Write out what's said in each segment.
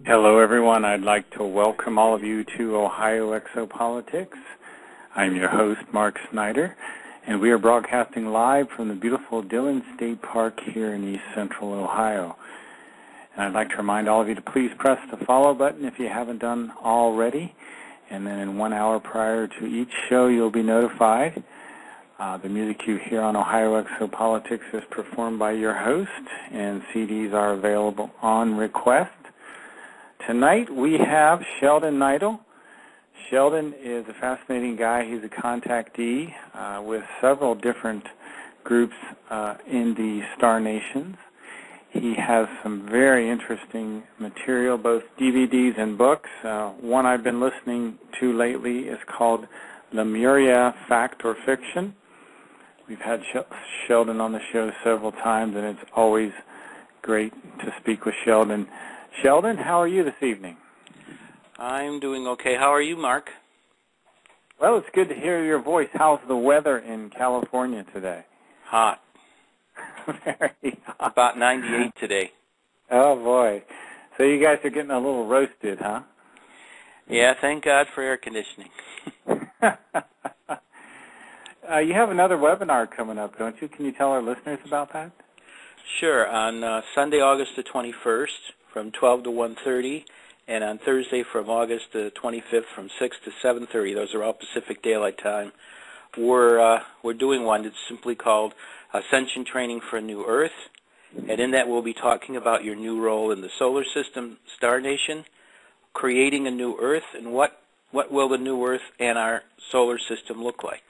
Hello, everyone. I'd like to welcome all of you to Ohio Exopolitics. I'm your host, Mark Snider, and we are broadcasting live from the beautiful Dillon State Park here in East Central Ohio. And I'd like to remind all of you to please press the follow button if you haven't done already, and then in 1 hour prior to each show, you'll be notified. The music you hear on Ohio Exopolitics is performed by your host, and CDs are available on request. Tonight we have Sheldan Nidle. Sheldan is a fascinating guy. He's a contactee with several different groups in the Star Nations. He has some very interesting material, both DVDs and books. One I've been listening to lately is called Lemuria, Fact or Fiction. We've had Sheldan on the show several times, and it's always great to speak with Sheldan. Sheldan, how are you this evening? I'm doing okay. How are you, Mark? Well, it's good to hear your voice. How's the weather in California today? Hot. Very hot. About 98 today. Oh, boy. So you guys are getting a little roasted, huh? Yeah, thank God for air conditioning. You have another webinar coming up, don't you? Can you tell our listeners about that? Sure. On Sunday, August the 21st, from 12 to 1:30, and on Thursday from August the 25th from 6 to 7:30. Those are all Pacific Daylight Time. We're doing one that's simply called Ascension Training for a New Earth, and in that we'll be talking about your new role in the solar system, Star Nation, creating a new Earth, and what will the new Earth and our solar system look like.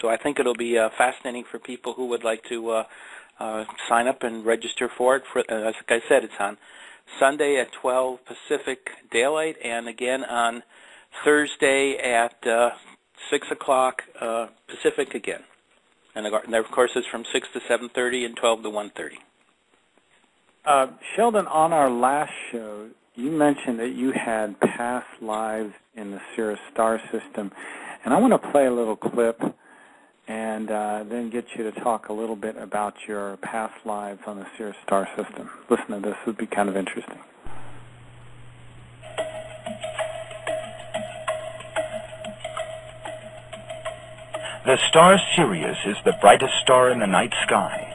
So I think it'll be fascinating for people who would like to sign up and register for it. As I said, it's on Sunday at 12 Pacific Daylight, and again on Thursday at 6 o'clock Pacific again. And of course, it's from 6 to 7:30 and 12 to 1:30. Sheldan, on our last show, you mentioned that you had past lives in the Sirius star system, and I want to play a little clip and then get you to talk a little bit about your past lives on the Sirius star system. Listen to this. It would be kind of interesting. The star Sirius is the brightest star in the night sky.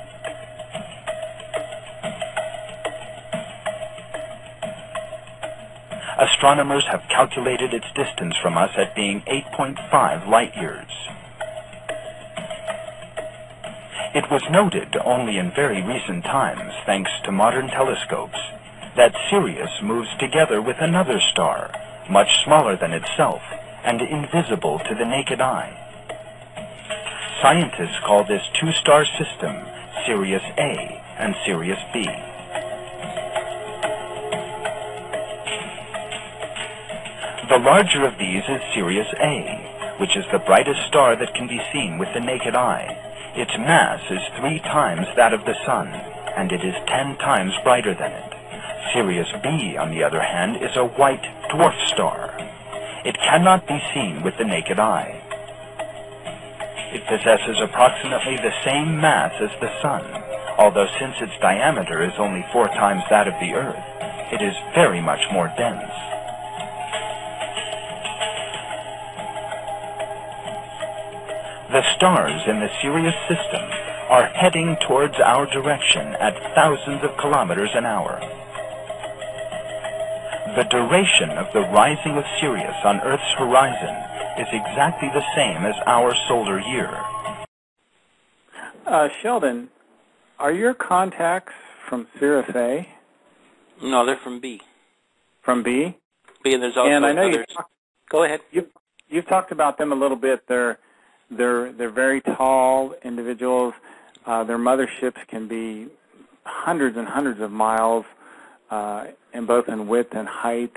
Astronomers have calculated its distance from us at being 8.5 light years. It was noted only in very recent times, thanks to modern telescopes, that Sirius moves together with another star, much smaller than itself and invisible to the naked eye. Scientists call this two-star system Sirius A and Sirius B. The larger of these is Sirius A, which is the brightest star that can be seen with the naked eye. Its mass is 3 times that of the Sun, and it is 10 times brighter than it. Sirius B, on the other hand, is a white dwarf star. It cannot be seen with the naked eye. It possesses approximately the same mass as the Sun, although since its diameter is only 4 times that of the Earth, it is very much more dense. The stars in the Sirius system are heading towards our direction at thousands of kilometers an hour. The duration of the rising of Sirius on Earth's horizon is exactly the same as our solar year. Sheldan, are your contacts from Sirius A? No, they're from B. From B? B, and there's also and I know others. Go ahead. You've talked about them a little bit. They're very tall individuals. Their motherships can be hundreds and hundreds of miles, in both in width and height.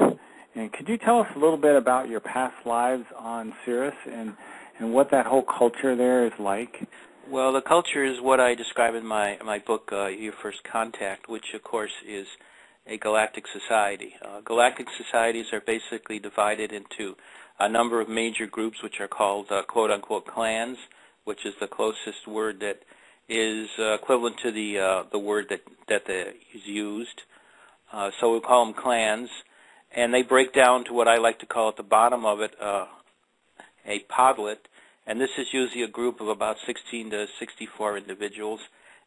And could you tell us a little bit about your past lives on Sirius and what that whole culture there is like? Well, the culture is what I describe in my book, Your First Contact, which, of course, is a galactic society. Galactic societies are basically divided into a number of major groups which are called quote-unquote clans, which is the closest word that is equivalent to the word that is used. So we call them clans. And they break down to what I like to call at the bottom of it a podlet. And this is usually a group of about 16 to 64 individuals.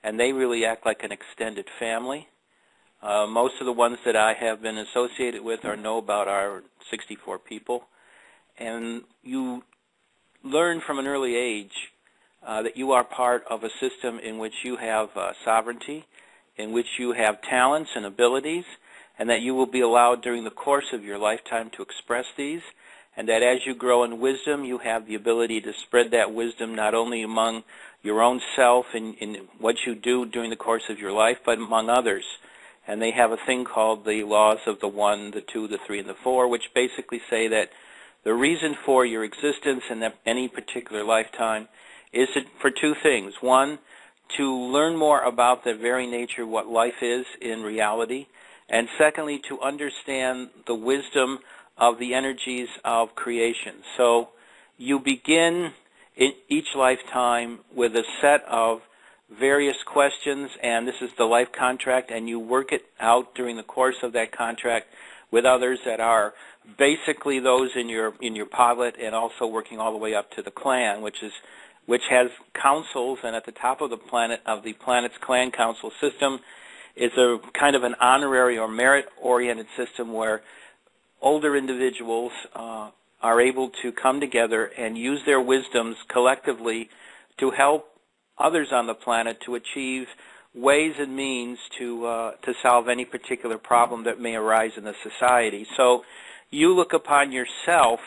And they really act like an extended family. Most of the ones that I have been associated with or know about are 64 people. And you learn from an early age that you are part of a system in which you have sovereignty, in which you have talents and abilities, and that you will be allowed during the course of your lifetime to express these, and that as you grow in wisdom, you have the ability to spread that wisdom not only among your own self in what you do during the course of your life, but among others. And they have a thing called the laws of the 1, the 2, the 3, and the 4, which basically say that the reason for your existence in any particular lifetime is for two things. One, to learn more about the very nature of what life is in reality, and secondly, to understand the wisdom of the energies of creation. So you begin in each lifetime with a set of various questions, and this is the life contract, and you work it out during the course of that contract with others that are basically those in your podlet, and also working all the way up to the clan, which has councils, and at the top of the planet's clan council system is a kind of an honorary or merit-oriented system where older individuals are able to come together and use their wisdoms collectively to help others on the planet to achieve ways and means to solve any particular problem that may arise in the society. So you look upon yourself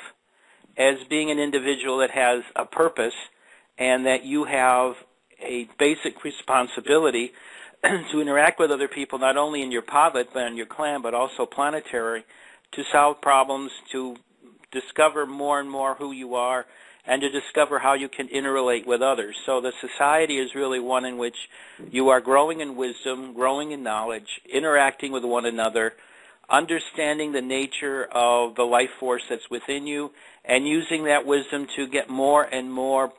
as being an individual that has a purpose, and that you have a basic responsibility to interact with other people, not only in your podlet, but in your clan, but also planetary, to solve problems, to discover more and more who you are, and to discover how you can interrelate with others. So the society is really one in which you are growing in wisdom, growing in knowledge, interacting with one another, understanding the nature of the life force that's within you, and using that wisdom to get more and more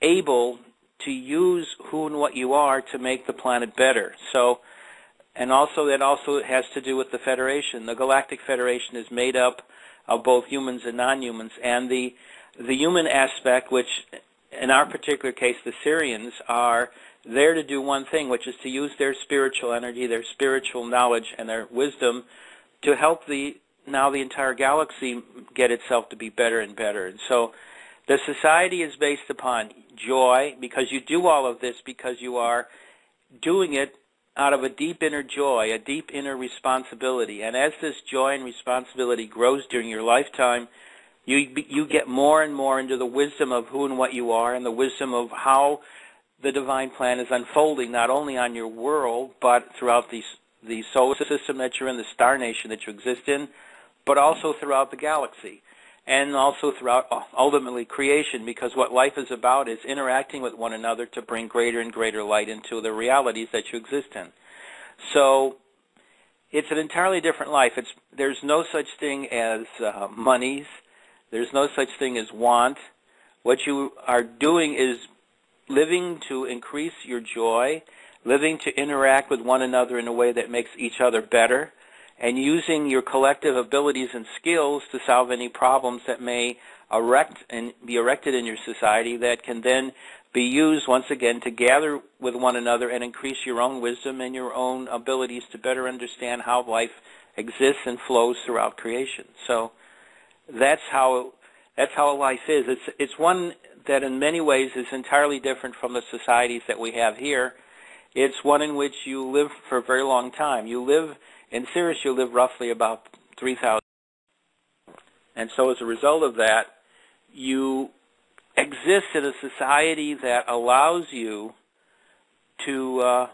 able to use who and what you are to make the planet better. So, and also that also has to do with the Federation. The Galactic Federation is made up of both humans and non-humans, and the human aspect, which in our particular case the Syrians are there to do one thing, which is to use their spiritual energy, their spiritual knowledge, and their wisdom to help the entire galaxy get itself to be better and better. And so the society is based upon joy, because you do all of this because you are doing it out of a deep inner joy, a deep inner responsibility. And as this joy and responsibility grows during your lifetime, you get more and more into the wisdom of who and what you are, and the wisdom of how the divine plan is unfolding, not only on your world, but throughout the solar system that you're in, the star nation that you exist in, but also throughout the galaxy, and also throughout ultimately creation, because what life is about is interacting with one another to bring greater and greater light into the realities that you exist in. So it's an entirely different life. There's no such thing as monies. There's no such thing as want. What you are doing is living to increase your joy, living to interact with one another in a way that makes each other better, and using your collective abilities and skills to solve any problems that may be erected in your society, that can then be used once again to gather with one another and increase your own wisdom and your own abilities to better understand how life exists and flows throughout creation. So that's how life is. It's one that in many ways is entirely different from the societies that we have here. It's one in which you live for a very long time. In Sirius, you live roughly about 3,000. And so as a result of that, you exist in a society that allows you to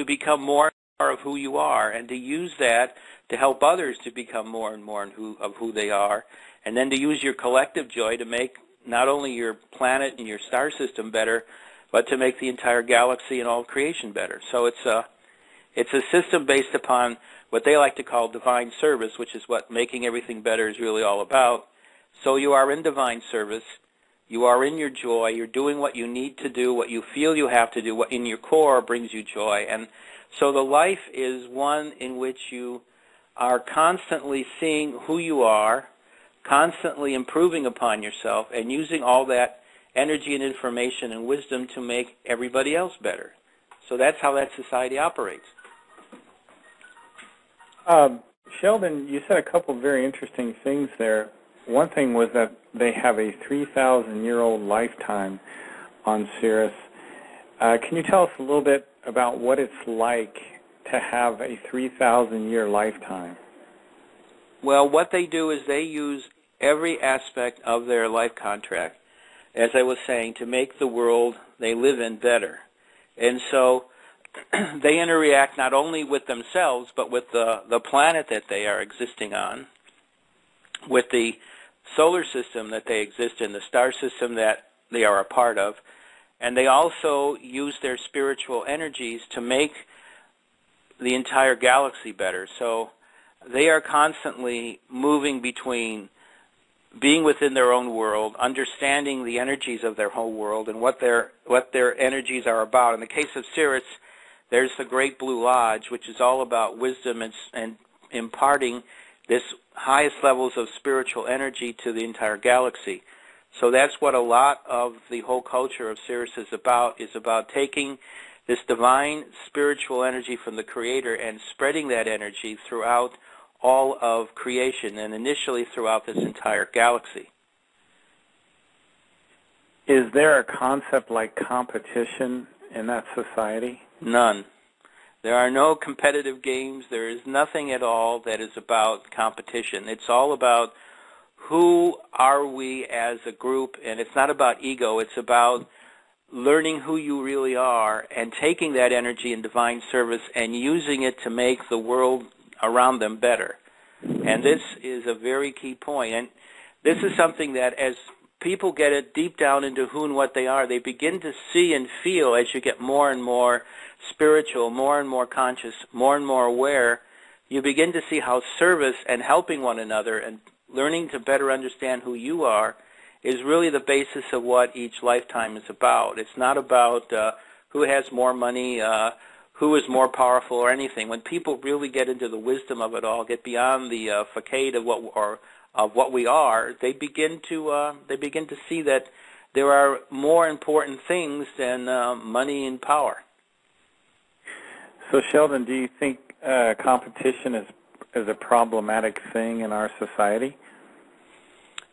become more of who you are, and to use that to help others to become more and more of who they are, and then to use your collective joy to make not only your planet and your star system better, but to make the entire galaxy and all of creation better. So it's a system based upon what they like to call divine service, which is what making everything better is really all about. So you are in divine service. You are in your joy. You're doing what you need to do, what you feel you have to do, what in your core brings you joy. And so the life is one in which you are constantly seeing who you are, constantly improving upon yourself, and using all that energy and information and wisdom to make everybody else better. So that's how that society operates. Sheldan, you said a couple of very interesting things there. One thing was that they have a 3,000-year-old lifetime on Sirius. Can you tell us a little bit about what it's like to have a 3,000-year lifetime? Well, what they do is they use every aspect of their life contract, as I was saying, to make the world they live in better. And so they interact not only with themselves, but with the planet that they are existing on, with the solar system that they exist in, the star system that they are a part of, and they also use their spiritual energies to make the entire galaxy better. So they are constantly moving between being within their own world, understanding the energies of their whole world and what their energies are about. In the case of Sirius, there's the Great Blue Lodge, which is all about wisdom and imparting this highest levels of spiritual energy to the entire galaxy. So that's what a lot of the whole culture of Sirius is about taking this divine spiritual energy from the Creator and spreading that energy throughout all of creation, and initially throughout this entire galaxy. Is there a concept like competition in that society? None. There are no competitive games. There is nothing at all that is about competition. It's all about who are we as a group, and it's not about ego. It's about learning who you really are and taking that energy in divine service and using it to make the world around them better. And this is a very key point. And this is something that as people get it deep down into who and what they are, they begin to see and feel as you get more and more spiritual, more and more conscious, more and more aware, you begin to see how service and helping one another and learning to better understand who you are is really the basis of what each lifetime is about. It's not about who has more money, who is more powerful or anything. When people really get into the wisdom of it all, get beyond the facade of what we are, they begin to see that there are more important things than money and power. So, Sheldan, do you think competition is a problematic thing in our society?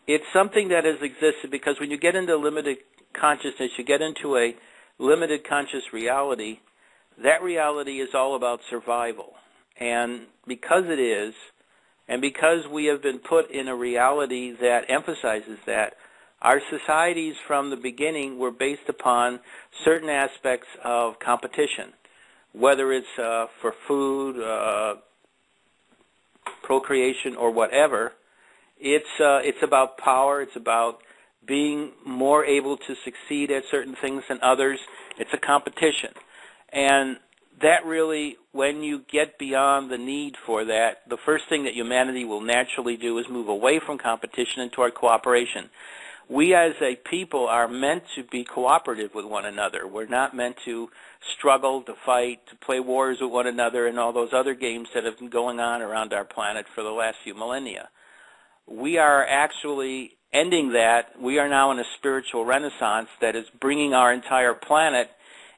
It's something that has existed because when you get into limited consciousness, you get into a limited conscious reality. That reality is all about survival. And because it is, and because we have been put in a reality that emphasizes that, our societies from the beginning were based upon certain aspects of competition, whether it's for food, procreation, or whatever. It's about power. It's about being more able to succeed at certain things than others. It's a competition. And that really, when you get beyond the need for that, the first thing that humanity will naturally do is move away from competition and toward cooperation. We as a people are meant to be cooperative with one another. We're not meant to struggle, to fight, to play wars with one another and all those other games that have been going on around our planet for the last few millennia. We are actually ending that. We are now in a spiritual renaissance that is bringing our entire planet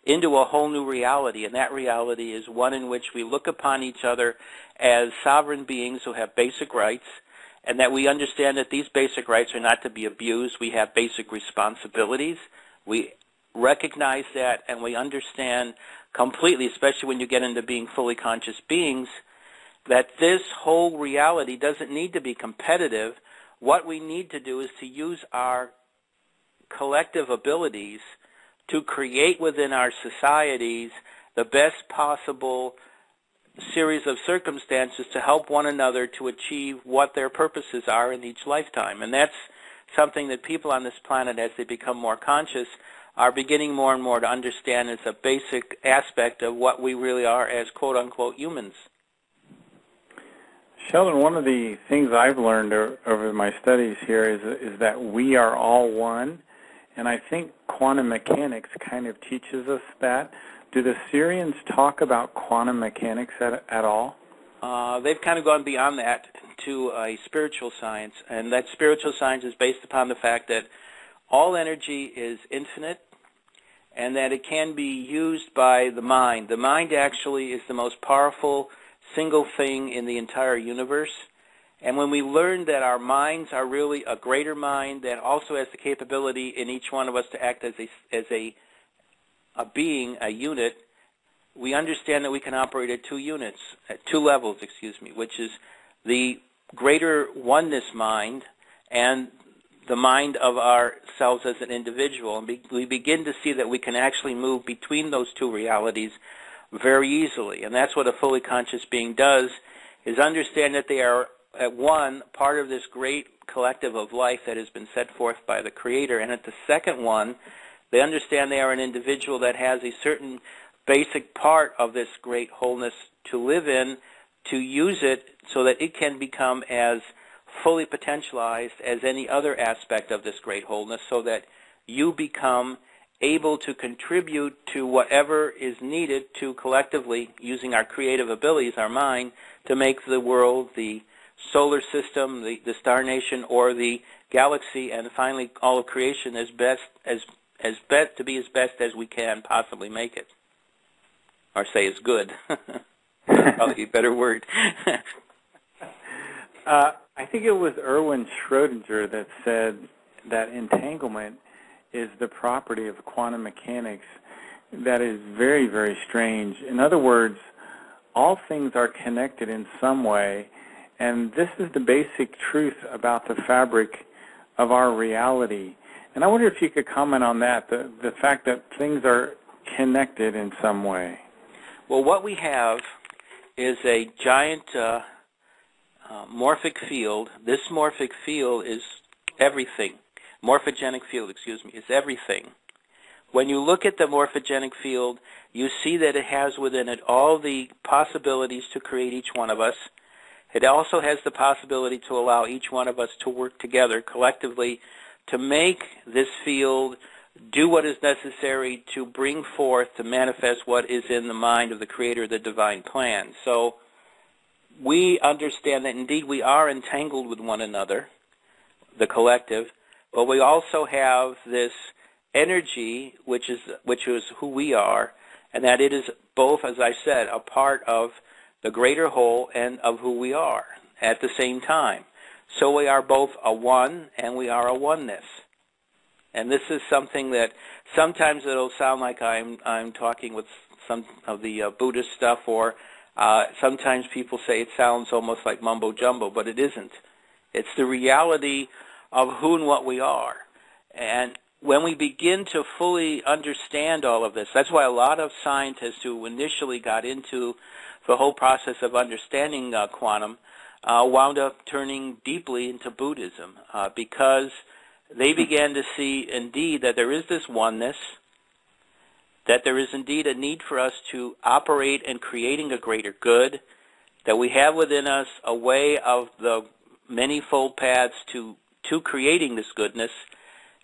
into a whole new reality, and that reality is one in which we look upon each other as sovereign beings who have basic rights, and that we understand that these basic rights are not to be abused. We have basic responsibilities. We recognize that, and we understand completely, especially when you get into being fully conscious beings, that this whole reality doesn't need to be competitive. What we need to do is to use our collective abilities to create within our societies the best possible series of circumstances to help one another to achieve what their purposes are in each lifetime. And that's something that people on this planet, as they become more conscious, are beginning more and more to understand as a basic aspect of what we really are as quote-unquote humans. Sheldan, one of the things I've learned over my studies here is that we are all one, And I think quantum mechanics kind of teaches us that. Do the Syrians talk about quantum mechanics at all? They've kind of gone beyond that to a spiritual science, and that spiritual science is based upon the fact that all energy is infinite and that it can be used by the mind. The mind actually is the most powerful single thing in the entire universe. And when we learn that our minds are really a greater mind that also has the capability in each one of us to act as a being, a unit, we understand that we can operate at two levels, which is the greater oneness mind and the mind of ourselves as an individual. And we begin to see that we can actually move between those two realities very easily. And that's what a fully conscious being does, is understand that they are at one part of this great collective of life that has been set forth by the Creator. And at the second one, they understand they are an individual that has a certain basic part of this great wholeness to live in, to use it so that it can become as fully potentialized as any other aspect of this great wholeness, so that you become able to contribute to whatever is needed to collectively, using our creative abilities, our mind, to make the world, the solar system, the star nation, or the galaxy, and finally all of creation as best as we can possibly make it. Or say is good. Probably a better word. I think it was Erwin Schrödinger that said that entanglement is the property of quantum mechanics that is very, very strange. In other words, all things are connected in some way, and this is the basic truth about the fabric of our reality. And I wonder if you could comment on that, the fact that things are connected in some way. Well, what we have is a giant morphic field. This morphic field is everything. Morphogenic field, is everything. When you look at the morphogenic field, you see that it has within it all the possibilities to create each one of us. It also has the possibility to allow each one of us to work together collectively to make this field do what is necessary to bring forth, to manifest what is in the mind of the Creator, the divine plan. So we understand that indeed we are entangled with one another, the collective, but we also have this energy, which is who we are, and that it is both, as I said, a part of the greater whole and of who we are at the same time. So we are both a one and we are a oneness. And this is something that sometimes it'll sound like I'm talking with some of the Buddhist stuff, or sometimes people say it sounds almost like mumbo jumbo, but it isn't. It's the reality of who and what we are. And when we begin to fully understand all of this, that's why a lot of scientists who initially got into the whole process of understanding quantum wound up turning deeply into Buddhism, because they began to see indeed that there is this oneness, that there is indeed a need for us to operate in creating a greater good, that we have within us a way of the manifold paths to creating this goodness,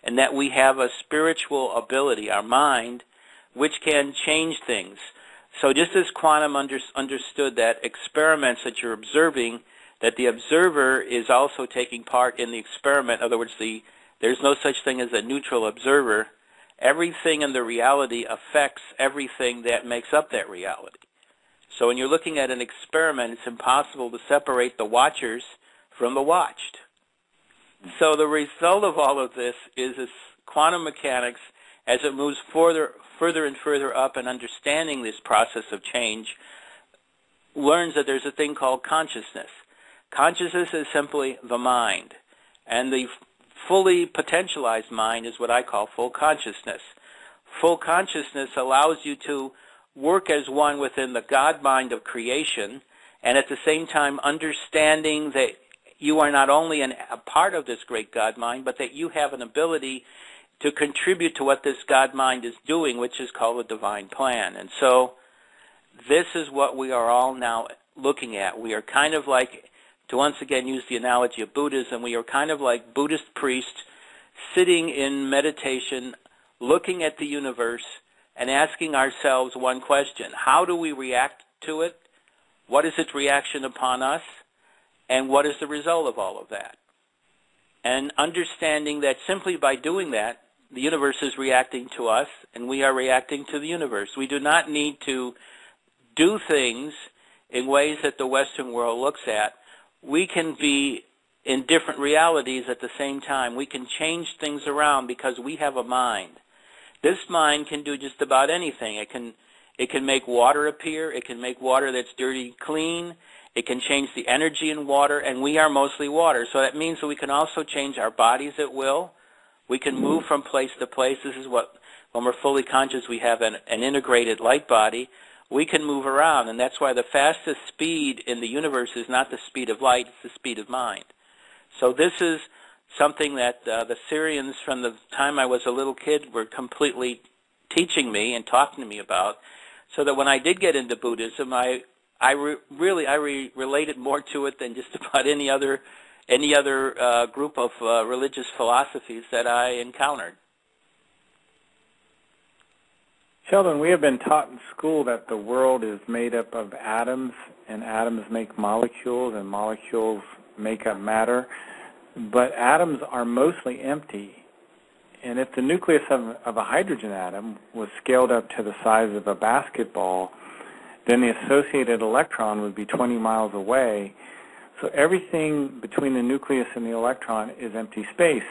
and that we have a spiritual ability, our mind, which can change things. So just as quantum understood that experiments that you're observing, that the observer is also taking part in the experiment, in other words, there's no such thing as a neutral observer. Everything in the reality affects everything that makes up that reality. So when you're looking at an experiment, it's impossible to separate the watchers from the watched. So the result of all of this is this quantum mechanics, as it moves further and further up in understanding this process of change, learns that there's a thing called consciousness. Consciousness is simply the mind, and the fully potentialized mind is what I call full consciousness. Full consciousness allows you to work as one within the God mind of creation, and at the same time understanding that you are not only a part of this great God mind, but that you have an ability to contribute to what this God mind is doing, which is called the divine plan. And so this is what we are all now looking at. We are kind of like, to once again use the analogy of Buddhism, we are kind of like Buddhist priests sitting in meditation, looking at the universe, and asking ourselves one question: how do we react to it? What is its reaction upon us? And what is the result of all of that? And understanding that simply by doing that, the universe is reacting to us, and we are reacting to the universe. We do not need to do things in ways that the Western world looks at. We can be in different realities at the same time. We can change things around because we have a mind. This mind can do just about anything. It can make water appear. It can make water that's dirty clean. It can change the energy in water, and we are mostly water. So that means that we can also change our bodies at will. We can move from place to place. This is what, when we're fully conscious, we have an integrated light body. We can move around, and that's why the fastest speed in the universe is not the speed of light, it's the speed of mind. So this is something that the Syrians, from the time I was a little kid, were completely teaching me and talking to me about, so that when I did get into Buddhism, I related more to it than just about any other group of religious philosophies that I encountered. Sheldon, we have been taught in school that the world is made up of atoms, and atoms make molecules, and molecules make up matter. But atoms are mostly empty. And if the nucleus of a hydrogen atom was scaled up to the size of a basketball, then the associated electron would be 20 miles away. So everything between the nucleus and the electron is empty space.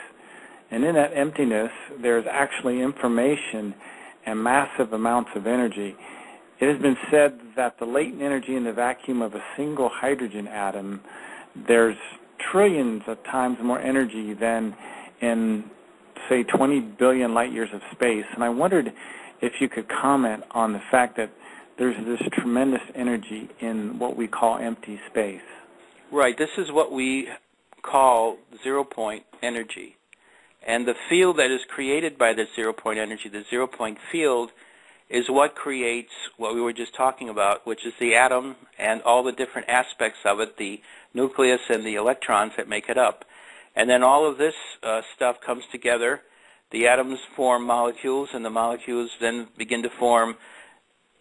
And in that emptiness, there's actually information and massive amounts of energy. It has been said that the latent energy in the vacuum of a single hydrogen atom, there's trillions of times more energy than in, say, 20 billion light years of space. And I wondered if you could comment on the fact that there's this tremendous energy in what we call empty space. Right. This is what we call zero-point energy. And the field that is created by the zero-point energy, the zero-point field, is what creates what we were just talking about, which is the atom and all the different aspects of it, the nucleus and the electrons that make it up. And then all of this stuff comes together. The atoms form molecules, and the molecules then begin to form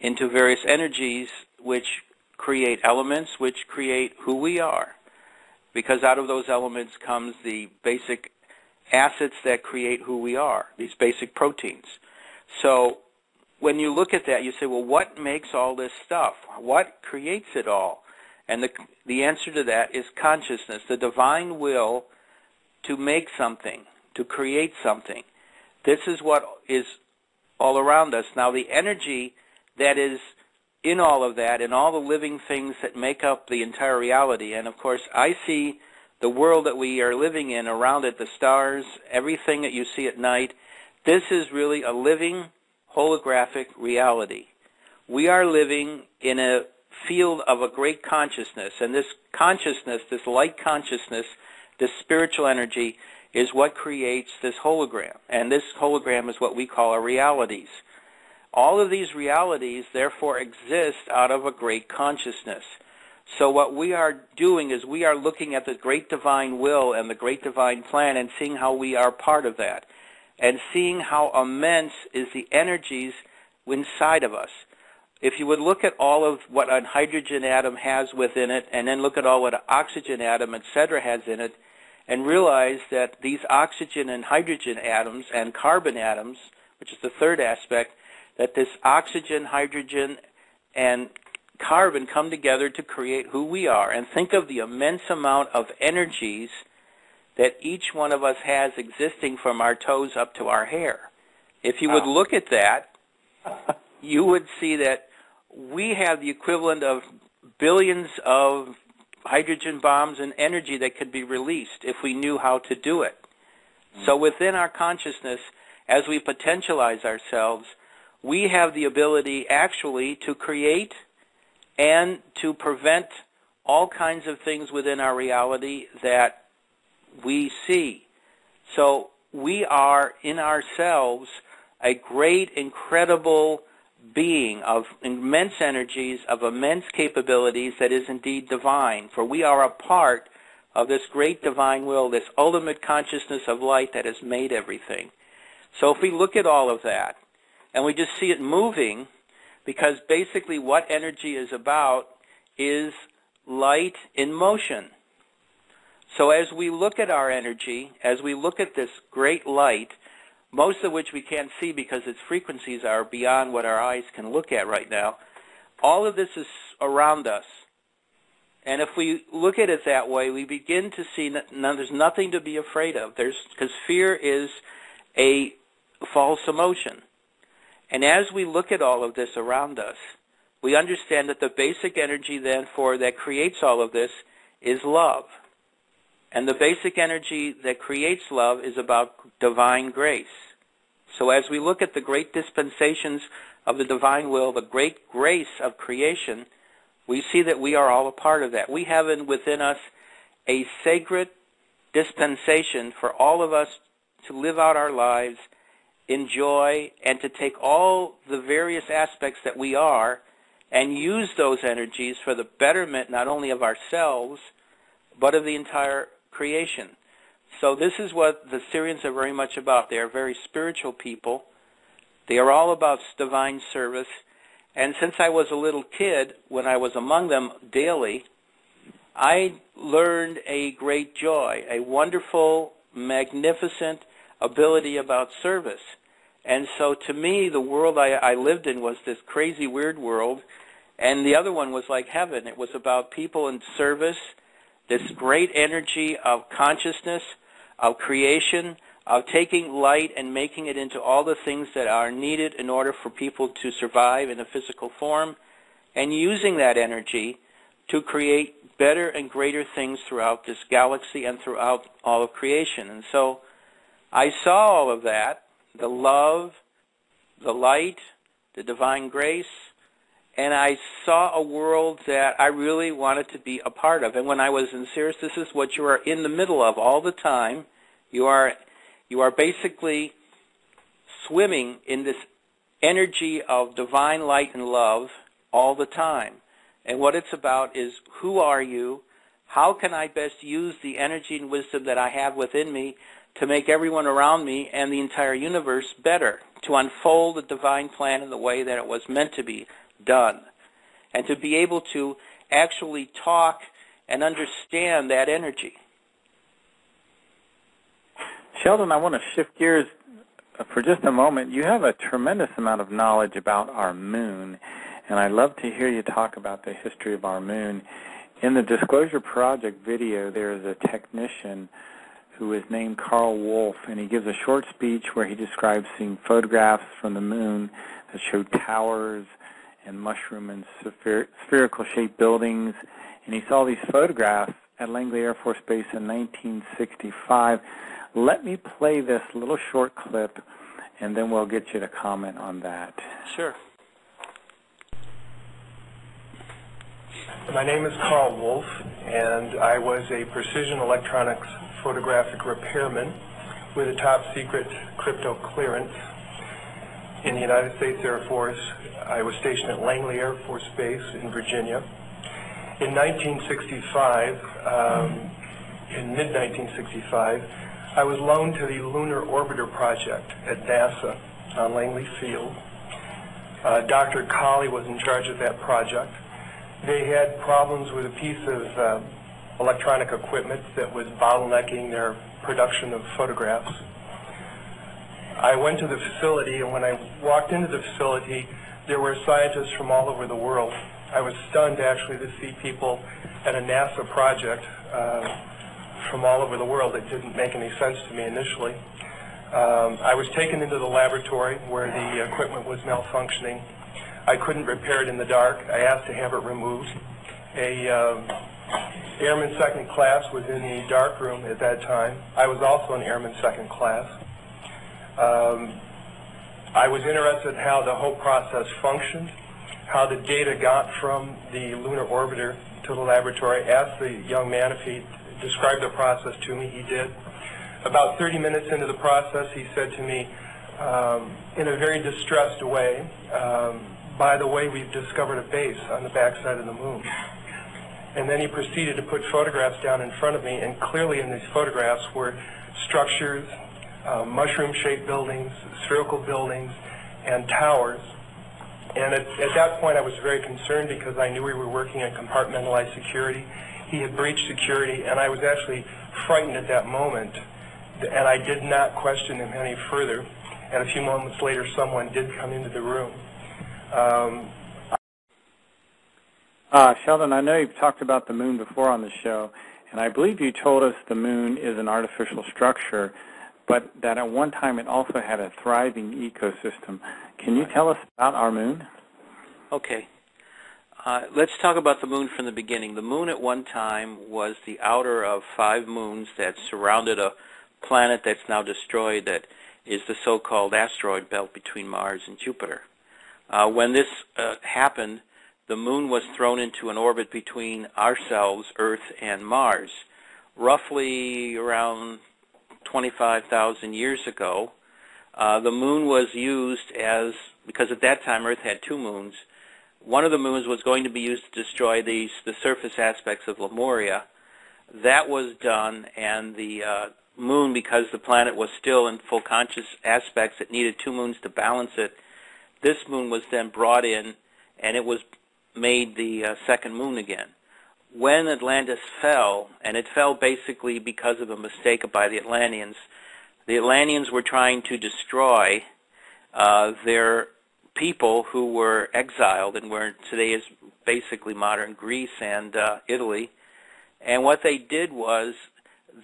into various energies which create elements, which create who we are. Because out of those elements comes the basic acids that create who we are, these basic proteins. So when you look at that, you say, well, what makes all this stuff? What creates it all? And the answer to that is consciousness, the divine will to make something, to create something. This is what is all around us. Now, the energy that is in all of that and all the living things that make up the entire reality, and of course I see the world that we are living in around it, the stars, everything that you see at night, this is really a living holographic reality. We are living in a field of a great consciousness, and this consciousness, this light consciousness, this spiritual energy is what creates this hologram, and this hologram is what we call our realities. All of these realities, therefore, exist out of a great consciousness. So what we are doing is we are looking at the great divine will and the great divine plan and seeing how we are part of that, and seeing how immense is the energies inside of us. If you would look at all of what a hydrogen atom has within it, and then look at all what an oxygen atom, etc., has in it, and realize that these oxygen and hydrogen atoms and carbon atoms, which is the third aspect, that this oxygen, hydrogen, and carbon come together to create who we are. And think of the immense amount of energies that each one of us has existing from our toes up to our hair. If you would look at that, you would see that we have the equivalent of billions of hydrogen bombs and energy that could be released if we knew how to do it. So within our consciousness, as we potentialize ourselves, we have the ability actually to create and to prevent all kinds of things within our reality that we see. So we are in ourselves a great, incredible being of immense energies, of immense capabilities that is indeed divine. For we are a part of this great divine will, this ultimate consciousness of light that has made everything. So if we look at all of that, and we just see it moving, because basically what energy is about is light in motion. So as we look at our energy, as we look at this great light, most of which we can't see because its frequencies are beyond what our eyes can look at right now, all of this is around us. And if we look at it that way, we begin to see that there's nothing to be afraid of. Because fear is a false emotion. And as we look at all of this around us, we understand that the basic energy, then, that creates all of this is love. And the basic energy that creates love is about divine grace. So as we look at the great dispensations of the divine will, the great grace of creation, we see that we are all a part of that. We have within us a sacred dispensation for all of us to live out our lives, enjoy, and to take all the various aspects that we are and use those energies for the betterment not only of ourselves, but of the entire creation. So this is what the Syrians are very much about. They are very spiritual people. They are all about divine service. And since I was a little kid, when I was among them daily, I learned a great joy, a wonderful, magnificent ability about service. And so to me, the world I lived in was this crazy, weird world, and the other one was like heaven. It was about people in service, this great energy of consciousness, of creation, of taking light and making it into all the things that are needed in order for people to survive in a physical form, and using that energy to create better and greater things throughout this galaxy and throughout all of creation. And so I saw all of that, the love, the light, the divine grace, and I saw a world that I really wanted to be a part of. And when I was in Sirius, this is what you are in the middle of all the time. You are basically swimming in this energy of divine light and love all the time. And what it's about is, who are you? How can I best use the energy and wisdom that I have within me to make everyone around me and the entire universe better, to unfold the divine plan in the way that it was meant to be done, and to be able to actually talk and understand that energy. Sheldan, I want to shift gears for just a moment. You have a tremendous amount of knowledge about our moon, and I'd love to hear you talk about the history of our moon. In the Disclosure Project video, there is a technician who is named Carl Wolf, and he gives a short speech where he describes seeing photographs from the moon that show towers and mushroom and spherical-shaped buildings, and he saw these photographs at Langley Air Force Base in 1965. Let me play this little short clip, and then we'll get you to comment on that. Sure. My name is Carl Wolf, and I was a precision electronics photographic repairman with a top-secret crypto clearance in the United States Air Force. I was stationed at Langley Air Force Base in Virginia. In 1965, in mid-1965, I was loaned to the Lunar Orbiter Project at NASA on Langley Field. Dr. Colley was in charge of that project. They had problems with a piece of electronic equipment that was bottlenecking their production of photographs. I went to the facility, and when I walked into the facility, there were scientists from all over the world. I was stunned, actually, to see people at a NASA project from all over the world. It didn't make any sense to me initially. I was taken into the laboratory where the equipment was malfunctioning. I couldn't repair it in the dark. I asked to have it removed. A airman second class was in the dark room at that time. I was also an airman second class. I was interested in how the whole process functioned, how the data got from the lunar orbiter to the laboratory. I asked the young man if he described the process to me. He did. About 30 minutes into the process, he said to me, in a very distressed way, by the way, we've discovered a base on the backside of the moon. And then he proceeded to put photographs down in front of me, and clearly in these photographs were structures, mushroom-shaped buildings, spherical buildings, and towers. And at that point I was very concerned because I knew we were working on compartmentalized security. He had breached security, and I was actually frightened at that moment, and I did not question him any further. And a few moments later, someone did come into the room. Sheldan, I know you've talked about the moon before on the show, and I believe you told us the moon is an artificial structure, but that at one time it also had a thriving ecosystem. Can you tell us about our moon? Okay. Let's talk about the moon from the beginning. The moon at one time was the outer of 5 moons that surrounded a planet that's now destroyed, that is the so-called asteroid belt between Mars and Jupiter. When this happened, the moon was thrown into an orbit between ourselves, Earth, and Mars. Roughly around 25,000 years ago, the moon was used as, because at that time Earth had 2 moons, one of the moons was going to be used to destroy the surface aspects of Lemuria. That was done, and the moon, because the planet was still in full conscious aspects, it needed 2 moons to balance it. This moon was then brought in, and it was made the second moon again. When Atlantis fell, and it fell basically because of a mistake by the Atlanteans were trying to destroy their people who were exiled and where today is basically modern Greece and Italy. And what they did was,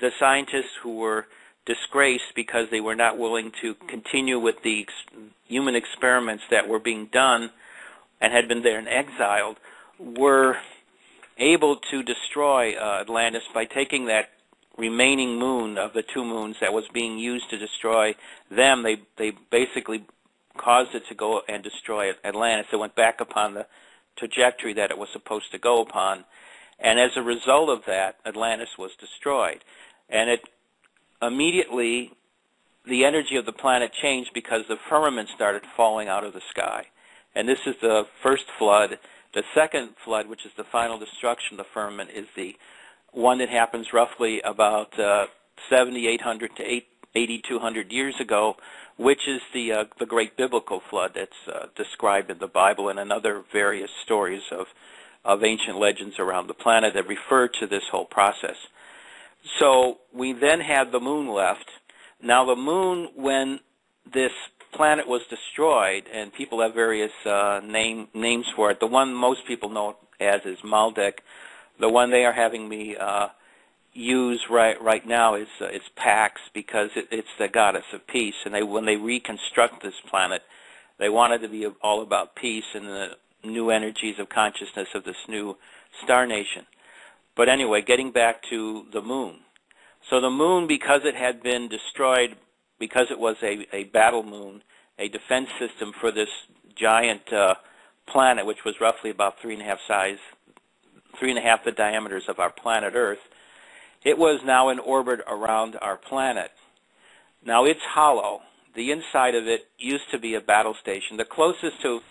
the scientists who were disgraced because they were not willing to continue with the human experiments that were being done and had been there and exiled, were able to destroy Atlantis by taking that remaining moon of the 2 moons that was being used to destroy them. They basically caused it to go and destroy Atlantis. It went back upon the trajectory that it was supposed to go upon. And as a result of that, Atlantis was destroyed. And it immediately, the energy of the planet changed because the firmament started falling out of the sky. And this is the first flood. The second flood, which is the final destruction of the firmament, is the one that happens roughly about 7,800 to 8,200 years ago, which is the great biblical flood that's described in the Bible and in other various stories of ancient legends around the planet that refer to this whole process. So we then had the moon left. Now the moon, when this planet was destroyed, and people have various names for it, the one most people know as is Maldek. The one they are having me use right now is Pax, because it's the goddess of peace. And when they reconstruct this planet, they wanted to be all about peace and the new energies of consciousness of this new star nation. But anyway, getting back to the moon. So the moon, because it had been destroyed, because it was a battle moon, a defense system for this giant planet, which was roughly about 3.5 the diameters of our planet Earth, it was now in orbit around our planet. Now it's hollow. The inside of it used to be a battle station. The closest to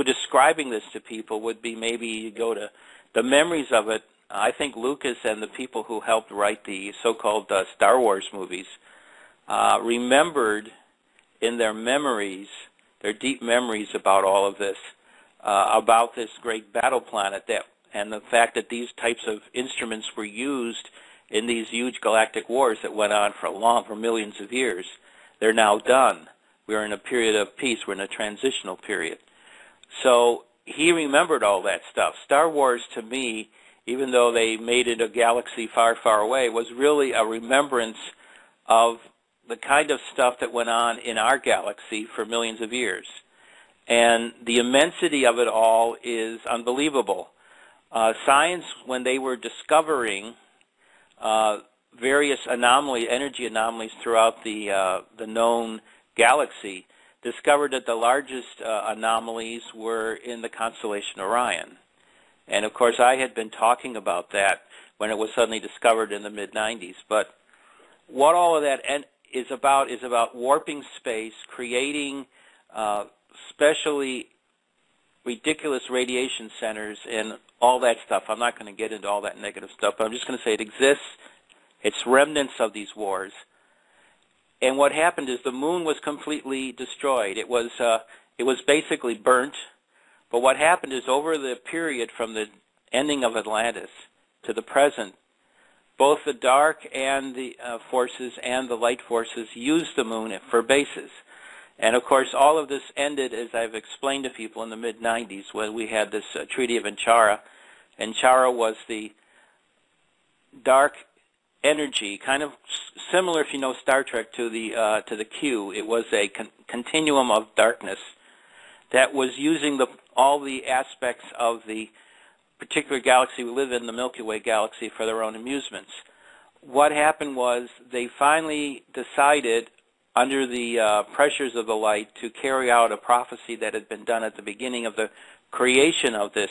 describing this to people would be maybe you go to the memories of it. I think Lucas and the people who helped write the so-called Star Wars movies remembered in their memories, their deep memories about all of this, about this great battle planet, and the fact that these types of instruments were used in these huge galactic wars that went on for millions of years. They're now done. We're in a period of peace. We're in a transitional period. So he remembered all that stuff. Star Wars, to me, even though they made it a galaxy far, far away, was really a remembrance of the kind of stuff that went on in our galaxy for millions of years. And the immensity of it all is unbelievable. Science, when they were discovering various energy anomalies throughout the known galaxy, discovered that the largest anomalies were in the constellation Orion. And of course, I had been talking about that when it was suddenly discovered in the mid-90s. But what all of that is about warping space, creating specially ridiculous radiation centers and all that stuff. I'm not going to get into all that negative stuff, but I'm just going to say it exists. It's remnants of these wars. And what happened is the moon was completely destroyed. It was basically burnt. But what happened is over the period from the ending of Atlantis to the present, both the dark and the forces and the light forces used the moon for bases. And, of course, all of this ended, as I've explained to people, in the mid-'90s when we had this Treaty of Inchara. Inchara was the dark energy, kind of similar, if you know Star Trek, to the Q. It was a continuum of darkness that was using all the aspects of the particular galaxy we live in, the Milky Way galaxy, for their own amusements. What happened was they finally decided, under the pressures of the light, to carry out a prophecy that had been done at the beginning of the creation of this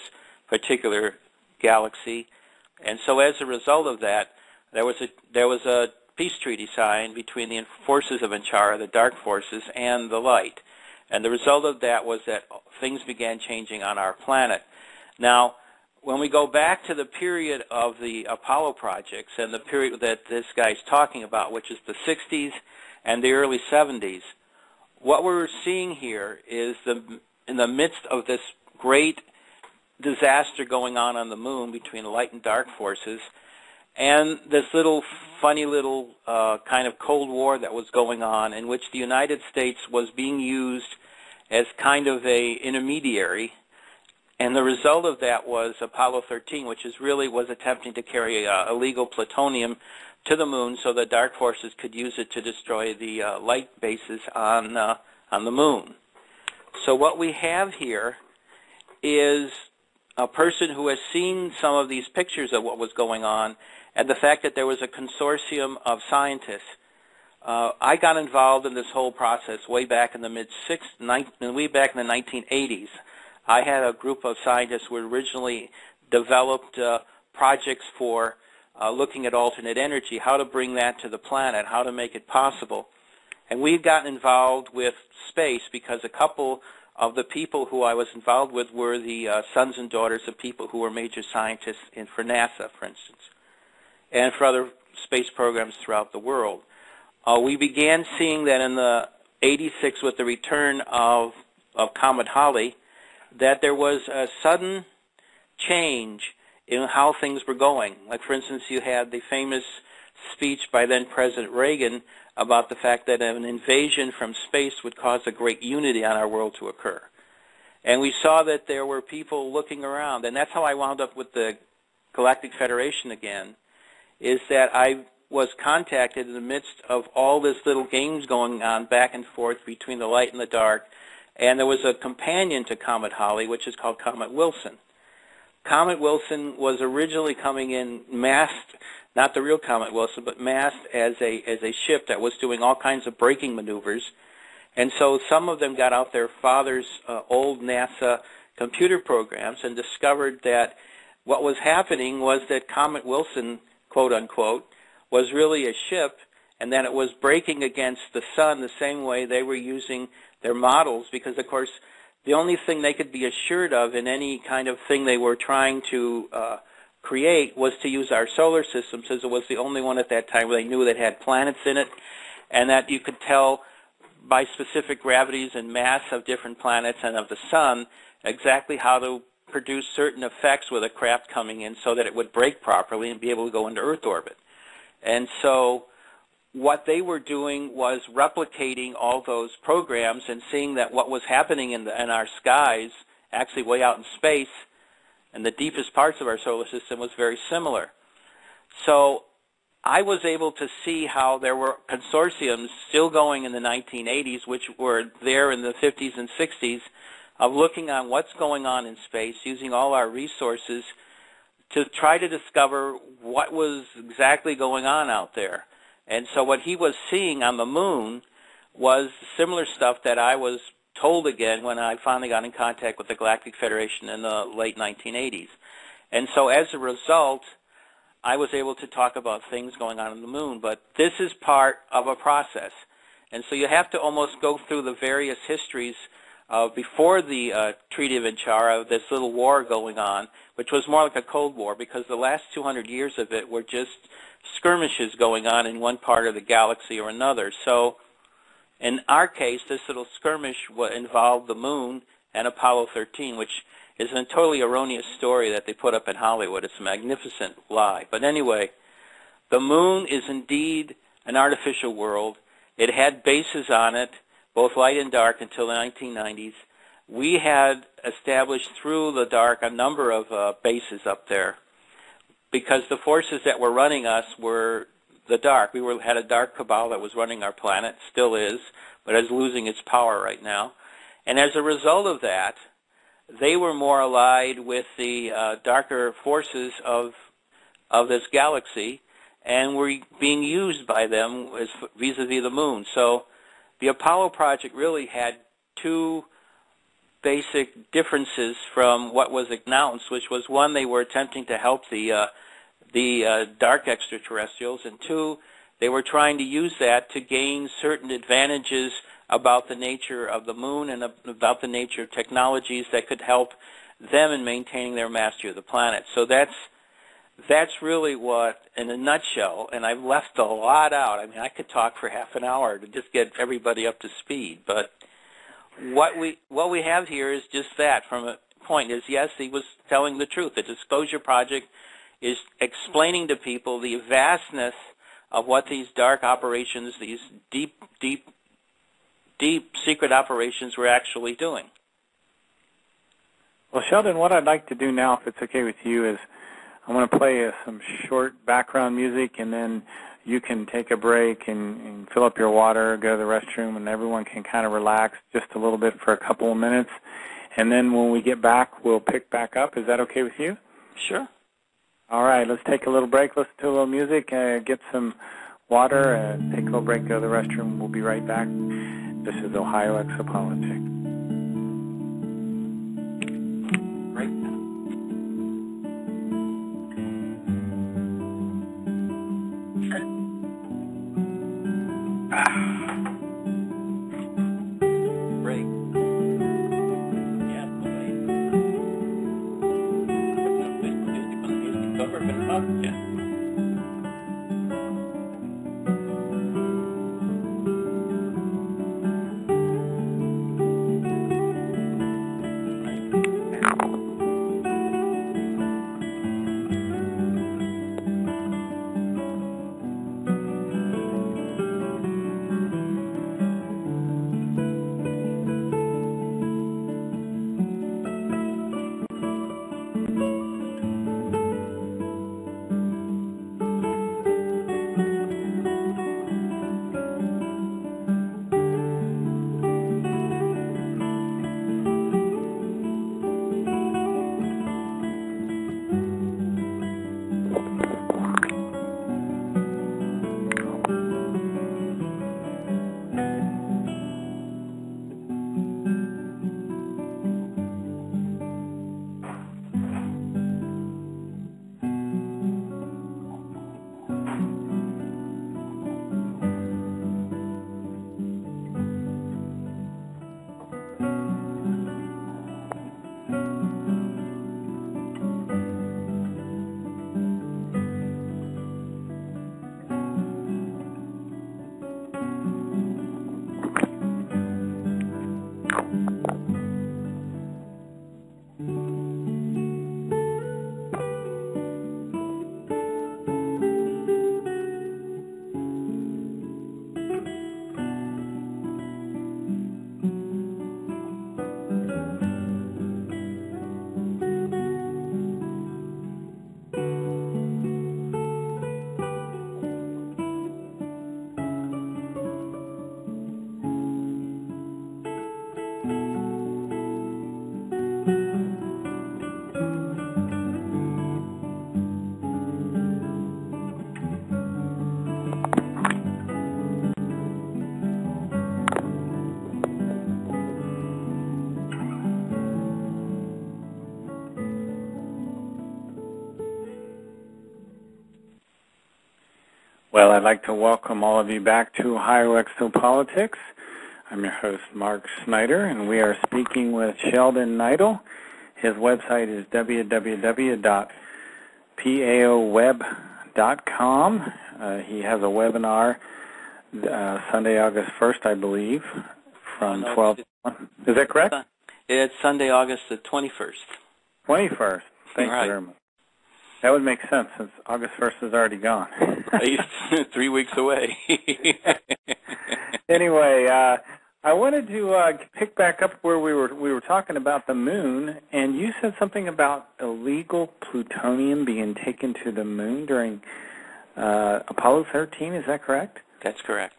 particular galaxy. And so as a result of that, there was a peace treaty signed between the forces of Inchara, the dark forces, and the light. And the result of that was that things began changing on our planet. Now, when we go back to the period of the Apollo projects and the period that this guy's talking about, which is the 60s and the early 70s, what we're seeing here is in the midst of this great disaster going on the moon between light and dark forces, and this funny little kind of Cold War that was going on, in which the United States was being used as kind of a intermediary. And the result of that was Apollo 13, which was attempting to carry illegal plutonium to the moon so the dark forces could use it to destroy the light bases on the moon. So what we have here is a person who has seen some of these pictures of what was going on, and the fact that there was a consortium of scientists. I got involved in this whole process way back in the way back in the 1980s. I had a group of scientists who originally developed projects for looking at alternate energy, how to bring that to the planet, how to make it possible. And we've gotten involved with space because a couple of the people who I was involved with were the sons and daughters of people who were major scientists for NASA, for instance, and for other space programs throughout the world. We began seeing that in the 86 with the return of Comet Halley, that there was a sudden change in how things were going. Like, for instance, you had the famous speech by then President Reagan about the fact that an invasion from space would cause a great unity on our world to occur. And we saw that there were people looking around, and that's how I wound up with the Galactic Federation again, is that I was contacted in the midst of all this little games going on back and forth between the light and the dark, and there was a companion to Comet Halley, which is called Comet Wilson. Comet Wilson was originally coming in masked, not the real Comet Wilson, but masked as a ship that was doing all kinds of braking maneuvers. And so some of them got out their father's old NASA computer programs and discovered that what was happening was that Comet Wilson, quote unquote, was really a ship, and that it was braking against the sun the same way they were using their models, because, of course, the only thing they could be assured of in any kind of thing they were trying to create was to use our solar system, since it was the only one at that time where they knew that had planets in it, and that you could tell by specific gravities and mass of different planets and of the sun exactly how to produce certain effects with a craft coming in so that it would brake properly and be able to go into Earth orbit. And so what they were doing was replicating all those programs and seeing that what was happening in our skies, actually way out in space, and the deepest parts of our solar system was very similar. So I was able to see how there were consortiums still going in the 1980s, which were there in the 50s and 60s, of looking on what's going on in space, using all our resources to try to discover what was exactly going on out there. And so what he was seeing on the moon was similar stuff that I was told again when I finally got in contact with the Galactic Federation in the late 1980s. And so as a result, I was able to talk about things going on the moon. But this is part of a process. And so you have to almost go through the various histories before the Treaty of Inchara, this little war going on, which was more like a Cold War because the last 200 years of it were just skirmishes going on in one part of the galaxy or another. So in our case, this little skirmish involved the moon and Apollo 13, which is a totally erroneous story that they put up in Hollywood. It's a magnificent lie. But anyway, the moon is indeed an artificial world. It had bases on it, both light and dark, until the 1990s. We had established through the dark a number of bases up there because the forces that were running us were the dark. We had a dark cabal that was running our planet, still is, but is losing its power right now. And as a result of that, they were more allied with the darker forces of this galaxy and were being used by them as vis-a-vis the moon. So the Apollo project really had two basic differences from what was announced, which was, one, they were attempting to help the dark extraterrestrials, and two, they were trying to use that to gain certain advantages about the nature of the moon and about the nature of technologies that could help them in maintaining their mastery of the planet. So that's really what, in a nutshell, and I've left a lot out. I mean, I could talk for half an hour to just get everybody up to speed, but what we have here is just that. From a point is, yes, he was telling the truth. The Disclosure Project is explaining to people the vastness of what these dark operations, these deep secret operations were actually doing. Well, Sheldan, what I'd like to do now, if it's okay with you, is I want to play some short background music, and then you can take a break and fill up your water, go to the restroom, and everyone can kind of relax just a little bit for a couple of minutes. And then when we get back, we'll pick back up. Is that okay with you? Sure. All right, let's take a little break, listen to a little music, get some water, take a little break, go to the restroom. We'll be right back. This is Ohio Exopolitics. Right. Break. Yeah, yeah. Well, I'd like to welcome all of you back to Ohio Exopolitics. I'm your host, Mark Snider, and we are speaking with Sheldan Nidle. His website is www.paoweb.com. He has a webinar Sunday, August 1st, I believe, from 12 to 1. Is that correct? It's Sunday, August the 21st. 21st. Thank you very much. That would make sense since August 1st is already gone. Right. 3 weeks away. Anyway, I wanted to pick back up where we were talking about the moon, and you said something about illegal plutonium being taken to the moon during Apollo 13. Is that correct? That's correct.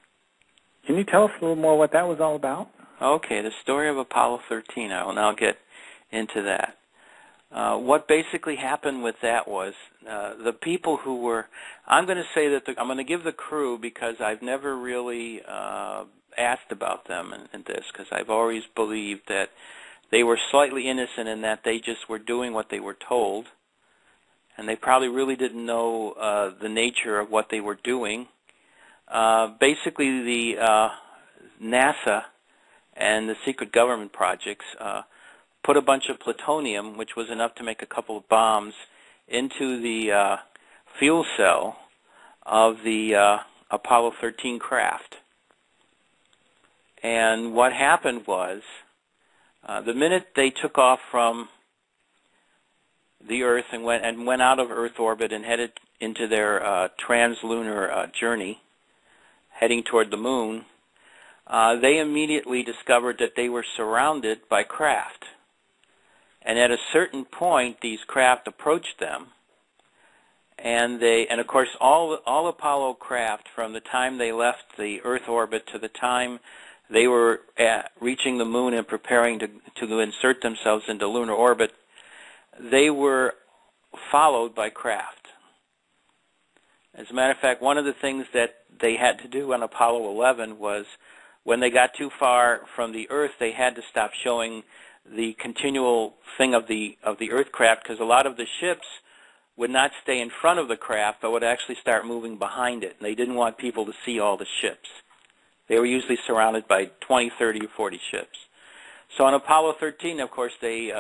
Can you tell us a little more what that was all about? Okay, the story of Apollo 13. I will now get into that. What basically happened with that was the people who were, I'm going to say that I'm going to give the crew because I've never really asked about them in this, because I've always believed that they were slightly innocent in that they just were doing what they were told, and they probably really didn't know the nature of what they were doing. Basically, the NASA and the secret government projects put a bunch of plutonium, which was enough to make a couple of bombs, into the fuel cell of the Apollo 13 craft. And what happened was, the minute they took off from the Earth and went out of Earth orbit and headed into their translunar journey, heading toward the moon, they immediately discovered that they were surrounded by craft. And at a certain point, these craft approached them, and of course, all Apollo craft, from the time they left the Earth orbit to the time they were reaching the moon and preparing to insert themselves into lunar orbit, they were followed by craft. As a matter of fact, one of the things that they had to do on Apollo 11 was, when they got too far from the Earth, they had to stop showing the continual thing of the Earth craft, because a lot of the ships would not stay in front of the craft, but would actually start moving behind it. And they didn't want people to see all the ships. They were usually surrounded by 20, 30, or 40 ships. So on Apollo 13, of course, they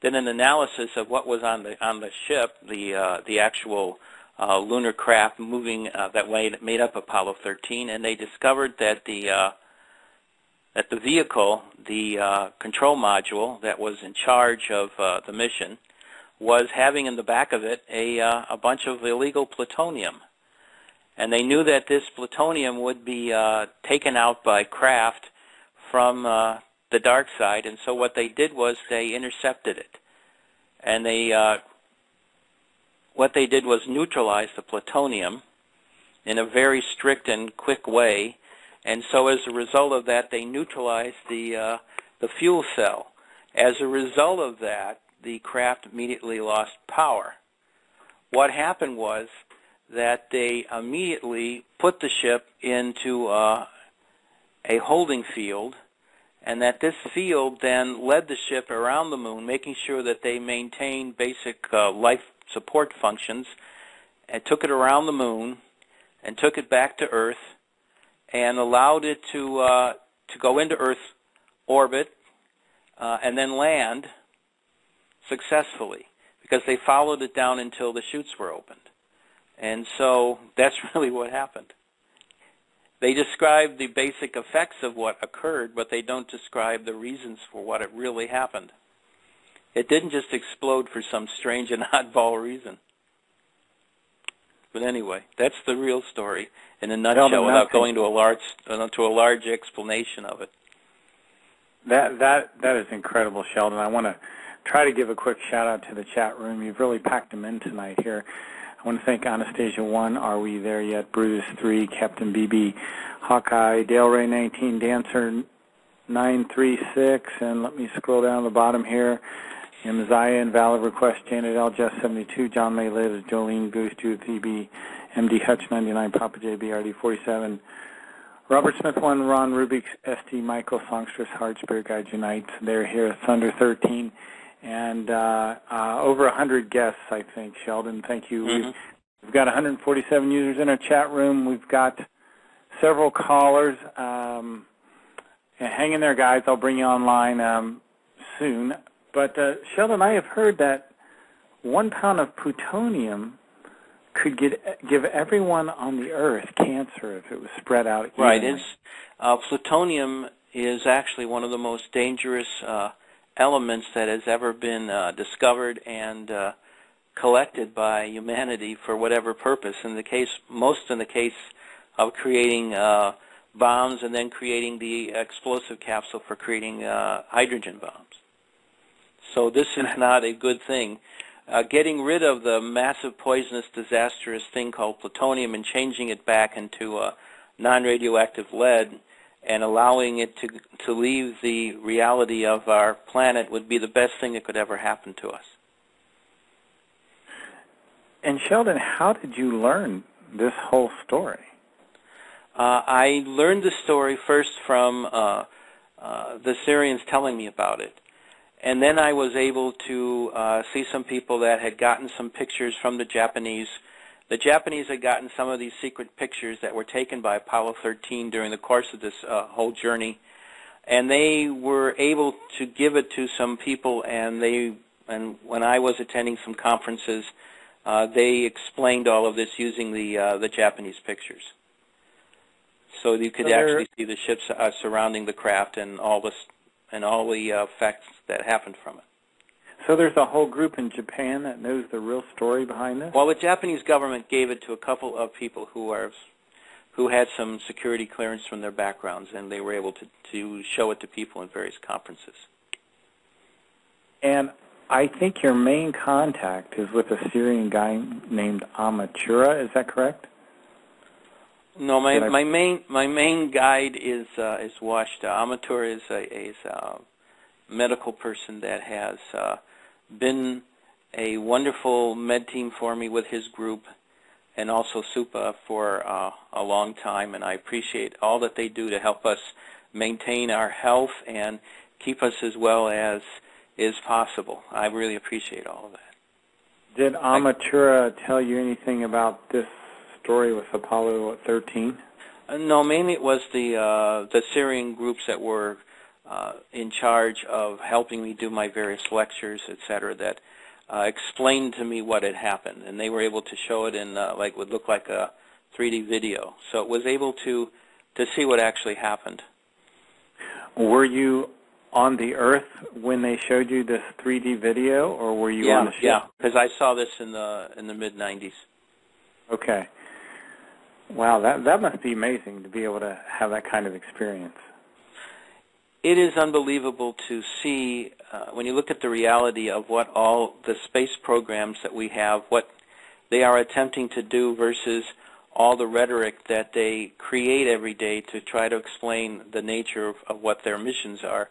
did an analysis of what was on the ship, the actual lunar craft moving that made up Apollo 13, and they discovered that the vehicle, the control module that was in charge of the mission, was having in the back of it a bunch of illegal plutonium. And they knew that this plutonium would be taken out by craft from the dark side, and so what they did was they intercepted it. And what they did was neutralize the plutonium in a very strict and quick way. And so as a result of that, they neutralized the fuel cell. As a result of that, the craft immediately lost power. What happened was that they immediately put the ship into a holding field, and that this field then led the ship around the moon, making sure that they maintained basic life support functions, and took it around the moon and took it back to Earth, and allowed it to go into Earth orbit and then land successfully, because they followed it down until the chutes were opened. And so that's really what happened. They describe the basic effects of what occurred, but they don't describe the reasons for what it really happened. It didn't just explode for some strange and oddball reason. But anyway, that's the real story in a nutshell, without going to a large explanation of it. That is incredible, Sheldan. I want to try to give a quick shout out to the chat room. You've really packed them in tonight here. I want to thank Anastasia 1, Are We There Yet? Brutus 3, Captain BB, Hawkeye, Dale Ray 19, Dancer 936, and let me scroll down the bottom here. Mziah, Invalid Request, Janet L. Jess 72, John May Liz, Jolene, Goose Tooth, EB, MD Hutch 99, Papa JBRD 47, Robert Smith 1, Ron Rubik's, ST Michael, Songstress, Hard Spirit Guide Unites. They're here, Thunder 13, and over 100 guests, I think. Sheldan, thank you. Mm-hmm. We've got 147 users in our chat room. We've got several callers. hang in there, guys. I'll bring you online soon. But, Sheldan, I have heard that 1 pound of plutonium could give everyone on the Earth cancer if it was spread out evenly. Right. Plutonium is actually one of the most dangerous elements that has ever been discovered and collected by humanity for whatever purpose. Most in the case of creating bombs and then creating the explosive capsule for creating hydrogen bombs. So this is not a good thing. Getting rid of the massive, poisonous, disastrous thing called plutonium and changing it back into non-radioactive lead and allowing it to leave the reality of our planet would be the best thing that could ever happen to us. And Sheldan, how did you learn this whole story? I learned the story first from the Syrians telling me about it. And then I was able to see some people that had gotten some pictures from the Japanese. The Japanese had gotten some of these secret pictures that were taken by Apollo 13 during the course of this whole journey. And they were able to give it to some people, and when I was attending some conferences, they explained all of this using the Japanese pictures. So you could actually see the ships surrounding the craft and all the effects that happened from it. So there's a whole group in Japan that knows the real story behind this? Well, the Japanese government gave it to a couple of people who had some security clearance from their backgrounds, and they were able to show it to people in various conferences. And I think your main contact is with a Syrian guy named Amatura. Is that correct? No, my main guide is Washta. Amatura is a medical person that has been a wonderful med team for me with his group, and also SUPA for a long time. And I appreciate all that they do to help us maintain our health and keep us as well as is possible. I really appreciate all of that. Did Amatura tell you anything about this story with Apollo 13? No, mainly it was the Syrian groups that were in charge of helping me do my various lectures, etc., that explained to me what had happened, and they were able to show it in would look like a 3D video. So it was able to see what actually happened. Were you on the Earth when they showed you this 3D video, or were you on the ship? Yeah, because I saw this in the mid-90s. Okay. Wow, that must be amazing to be able to have that kind of experience. It is unbelievable to see, when you look at the reality of what all the space programs that we have, what they are attempting to do versus all the rhetoric that they create every day to try to explain the nature of what their missions are,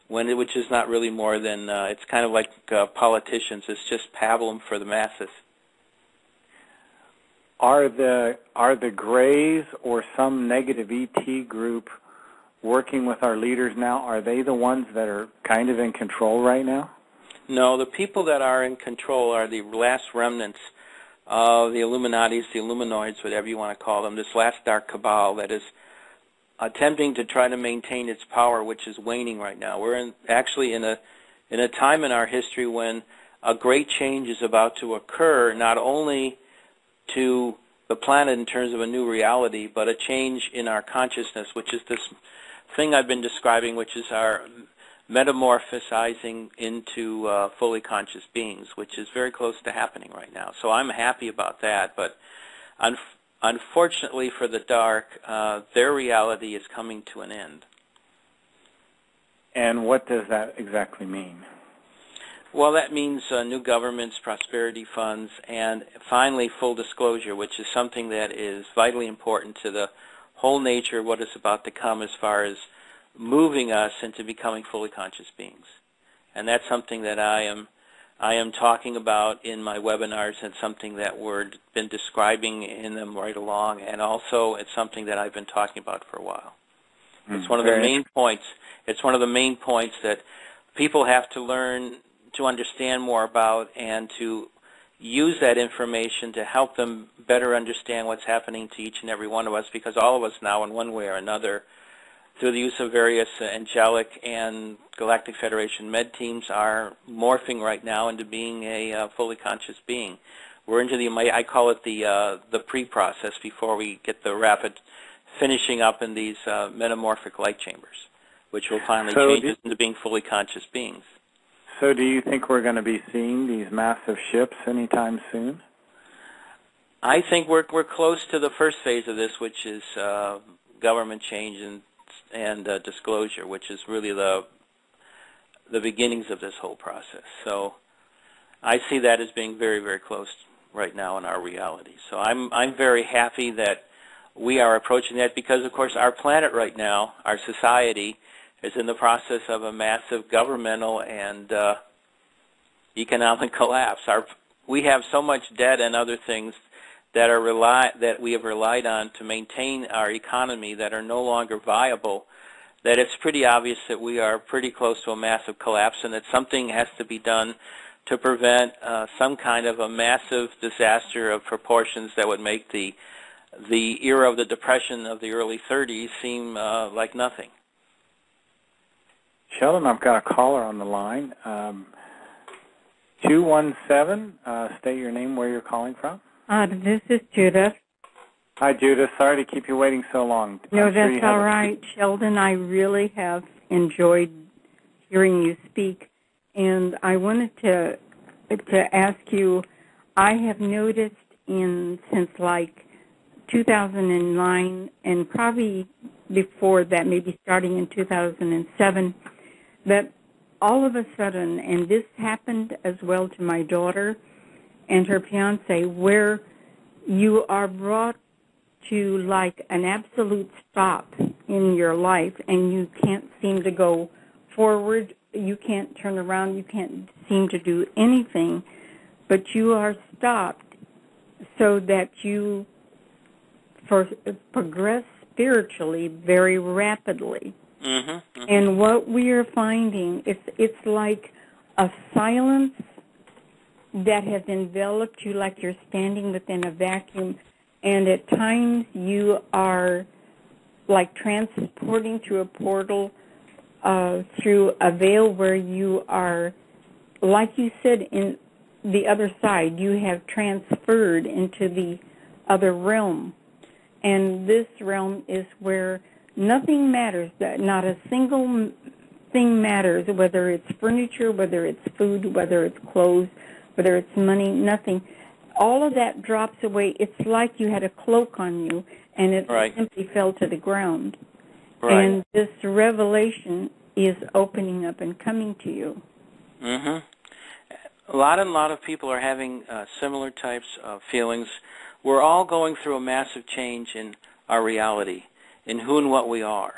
which is not really more than, it's kind of like politicians. It's just pablum for the masses. Are the Greys or some negative ET group working with our leaders now? Are they the ones that are kind of in control right now? No, the people that are in control are the last remnants of the Illuminatis, the Illuminoids, whatever you want to call them, this last dark cabal that is attempting to try to maintain its power, which is waning right now. We're actually in a time in our history when a great change is about to occur, not only to the planet in terms of a new reality, but a change in our consciousness, which is this thing I've been describing, which is our metamorphosizing into fully conscious beings, which is very close to happening right now. So I'm happy about that, but unfortunately for the dark, their reality is coming to an end. And what does that exactly mean? Well, that means new governments, prosperity funds, and finally full disclosure, which is something that is vitally important to the whole nature of what is about to come as far as moving us into becoming fully conscious beings. And that's something that I am talking about in my webinars, and something that we've been describing in them right along, and also it's something that I've been talking about for a while. It's one of the main points. It's one of the main points that people have to learn to understand more about, and to use that information to help them better understand what's happening to each and every one of us, because all of us now, in one way or another, through the use of various angelic and Galactic Federation med teams, are morphing right now into being a fully conscious being. We're into I call it the pre-process before we get the rapid finishing up in these metamorphic light chambers, which will finally change us into being fully conscious beings. So do you think we're going to be seeing these massive ships anytime soon? I think we're close to the first phase of this, which is government change and disclosure, which is really the beginnings of this whole process. So I see that as being very, very close right now in our reality. So I'm very happy that we are approaching that because, of course, our planet right now, our society, is in the process of a massive governmental and economic collapse. We have so much debt and other things that we have relied on to maintain our economy that are no longer viable, that it's pretty obvious that we are pretty close to a massive collapse and that something has to be done to prevent some kind of a massive disaster of proportions that would make the era of the Depression of the early 30s seem like nothing. Sheldan, I've got a caller on the line. 217, state your name, where you're calling from. This is Judith. Hi, Judith. Sorry to keep you waiting so long. No, that's all right. Sheldan, I really have enjoyed hearing you speak. And I wanted to ask you, I have noticed since like 2009 and probably before that, maybe starting in 2007, that all of a sudden, and this happened as well to my daughter and her fiance, where you are brought to like an absolute stop in your life and you can't seem to go forward, you can't turn around, you can't seem to do anything, but you are stopped so that you progress spiritually very rapidly. Mm-hmm, mm-hmm. And what we are finding, it's like a silence that has enveloped you, like you're standing within a vacuum, and at times you are like transporting through a portal, through a veil where you are, like you said, in the other side, you have transferred into the other realm. And this realm is where nothing matters, that not a single thing matters, whether it's furniture, whether it's food, whether it's clothes, whether it's money, nothing. All of that drops away. It's like you had a cloak on you, and it simply fell to the ground. Right. And this revelation is opening up and coming to you. Mm-hmm. A lot of people are having similar types of feelings. We're all going through a massive change in our reality, in who and what we are.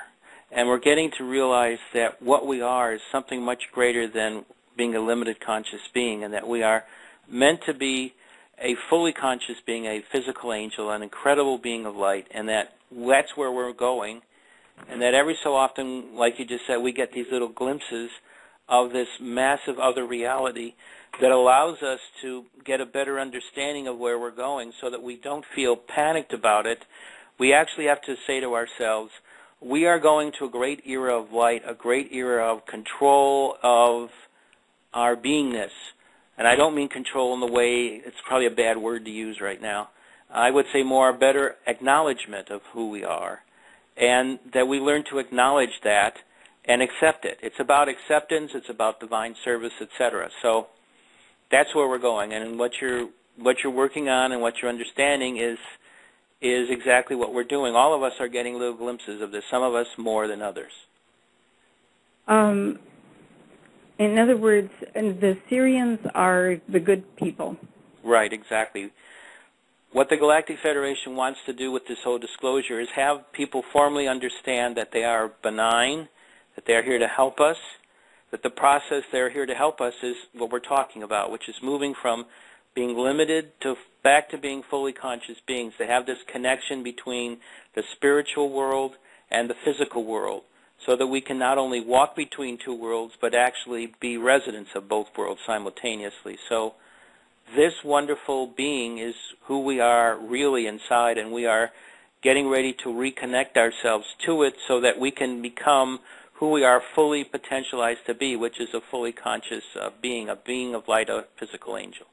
And we're getting to realize that what we are is something much greater than being a limited conscious being, and that we are meant to be a fully conscious being, a physical angel, an incredible being of light, and that's where we're going, and that every so often, like you just said, we get these little glimpses of this massive other reality that allows us to get a better understanding of where we're going so that we don't feel panicked about it. We actually have to say to ourselves, we are going to a great era of light, a great era of control of our beingness. And I don't mean control in the way, it's probably a bad word to use right now. I would say more a better acknowledgement of who we are, and that we learn to acknowledge that and accept it. It's about acceptance, it's about divine service, etc. So that's where we're going, and what you're working on and what you're understanding is exactly what we're doing. All of us are getting little glimpses of this, some of us more than others. In other words, the Syrians are the good people. Right, exactly. What the Galactic Federation wants to do with this whole disclosure is have people formally understand that they are benign, that they are here to help us, that the process they're here to help us is what we're talking about, which is moving from being limited back to being fully conscious beings, to have this connection between the spiritual world and the physical world, so that we can not only walk between two worlds, but actually be residents of both worlds simultaneously. So this wonderful being is who we are really inside, and we are getting ready to reconnect ourselves to it so that we can become who we are fully potentialized to be, which is a fully conscious being, a being of light, a physical angel.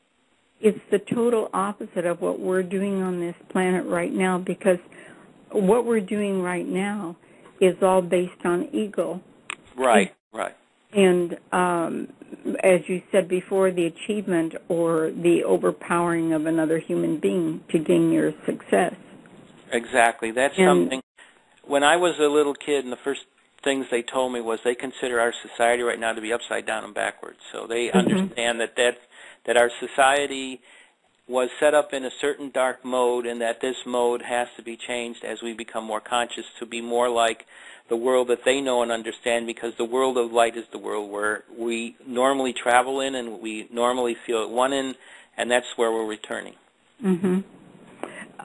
It's the total opposite of what we're doing on this planet right now, because what we're doing right now is all based on ego. Right, right. And as you said before, the achievement or the overpowering of another human being to gain your success. Exactly. That's something. When I was a little kid, and the first things they told me was they consider our society right now to be upside down and backwards. So they understand that our society was set up in a certain dark mode, and that this mode has to be changed as we become more conscious to be more like the world that they know and understand, because the world of light is the world where we normally travel in and we normally feel at one in, and that's where we're returning.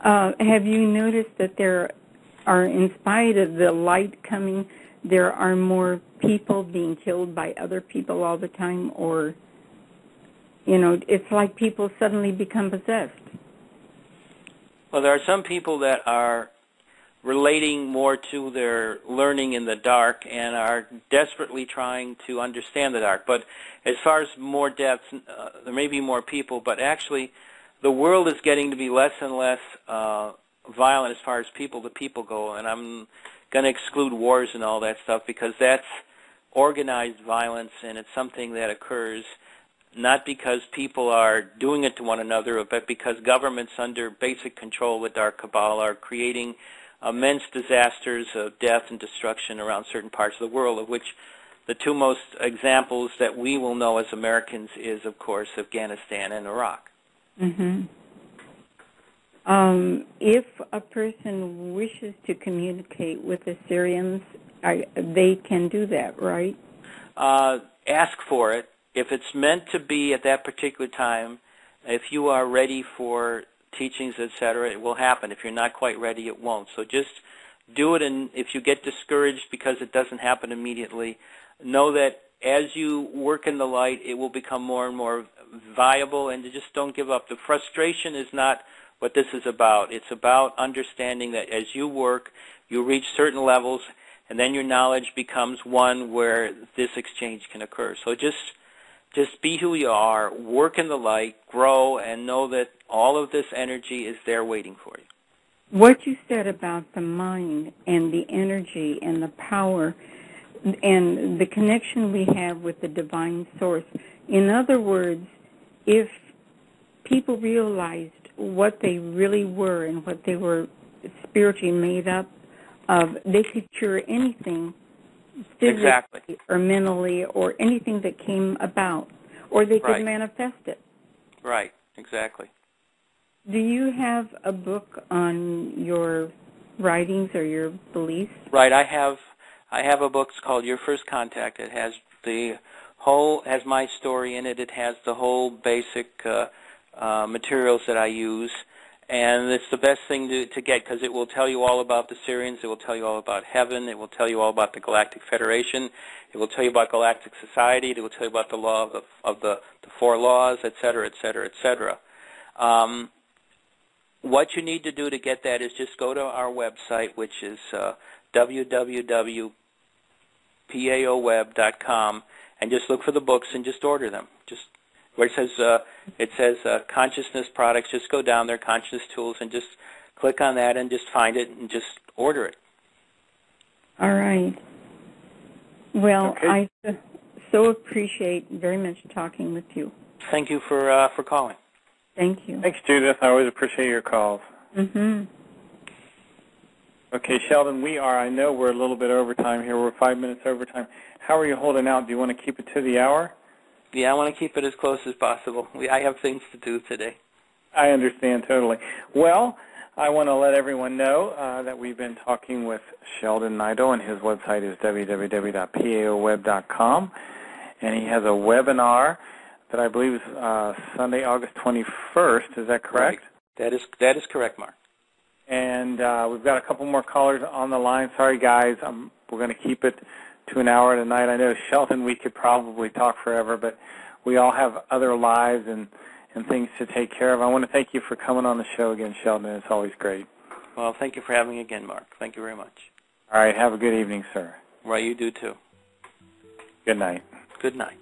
Have you noticed that there are, in spite of the light coming, there are more people being killed by other people all the time? Or, you know, it's like people suddenly become possessed. Well, there are some people that are relating more to their learning in the dark and are desperately trying to understand the dark. But as far as more deaths, there may be more people, but actually the world is getting to be less and less violent as far as people to people go, and I'm going to exclude wars and all that stuff, because that's organized violence, and it's something that occurs not because people are doing it to one another, but because governments under basic control with dark cabal are creating immense disasters of death and destruction around certain parts of the world, of which the two most examples that we will know as Americans is, of course, Afghanistan and Iraq. If a person wishes to communicate with the Syrians, they can do that, right? Ask for it. If it's meant to be at that particular time, if you are ready for teachings, etc., it will happen. If you're not quite ready, it won't. So just do it, and if you get discouraged because it doesn't happen immediately, know that as you work in the light, it will become more and more viable, and just don't give up. The frustration is not what this is about. It's about understanding that as you work, you reach certain levels, and then your knowledge becomes one where this exchange can occur. So just be who you are, work in the light, grow, and know that all of this energy is there waiting for you. What you said about the mind and the energy and the power and the connection we have with the divine source. In other words, if people realized what they really were and what they were spiritually made up of, they could cure anything physically or mentally or anything that came about, or they could manifest it. Right, exactly. Do you have a book on your writings or your beliefs? Right, I have a book called Your First Contact. It has has my story in it. It has the whole basic materials that I use, and it's the best thing to get, because it will tell you all about the Syrians, it will tell you all about heaven, it will tell you all about the Galactic Federation, it will tell you about Galactic Society, it will tell you about the law of the four laws, etc., etc., etc. What you need to do to get that is just go to our website, which is www.paoweb.com, and just look for the books and just order them. Just where it says consciousness products, just go down there, consciousness tools, and just click on that and just find it and just order it. All right. Well, okay. I so appreciate very much talking with you. Thank you for calling. Thank you. Thanks, Judith. I always appreciate your calls. Okay, Sheldan, I know we're a little bit over time here. We're 5 minutes over time. How are you holding out? Do you want to keep it to the hour? Yeah, I want to keep it as close as possible. I have things to do today. I understand totally. Well, I want to let everyone know that we've been talking with Sheldan Nidle, and his website is www.paoweb.com, and he has a webinar that I believe is Sunday, August 21st. Is that correct? Right. That is correct, Mark. And we've got a couple more callers on the line. Sorry, guys. We're going to keep it to an hour tonight. I know, Sheldan, we could probably talk forever, but we all have other lives and things to take care of. I want to thank you for coming on the show again, Sheldan. It's always great. Well, thank you for having me again, Mark. Thank you very much. All right. Have a good evening, sir. Well, you do too. Good night. Good night.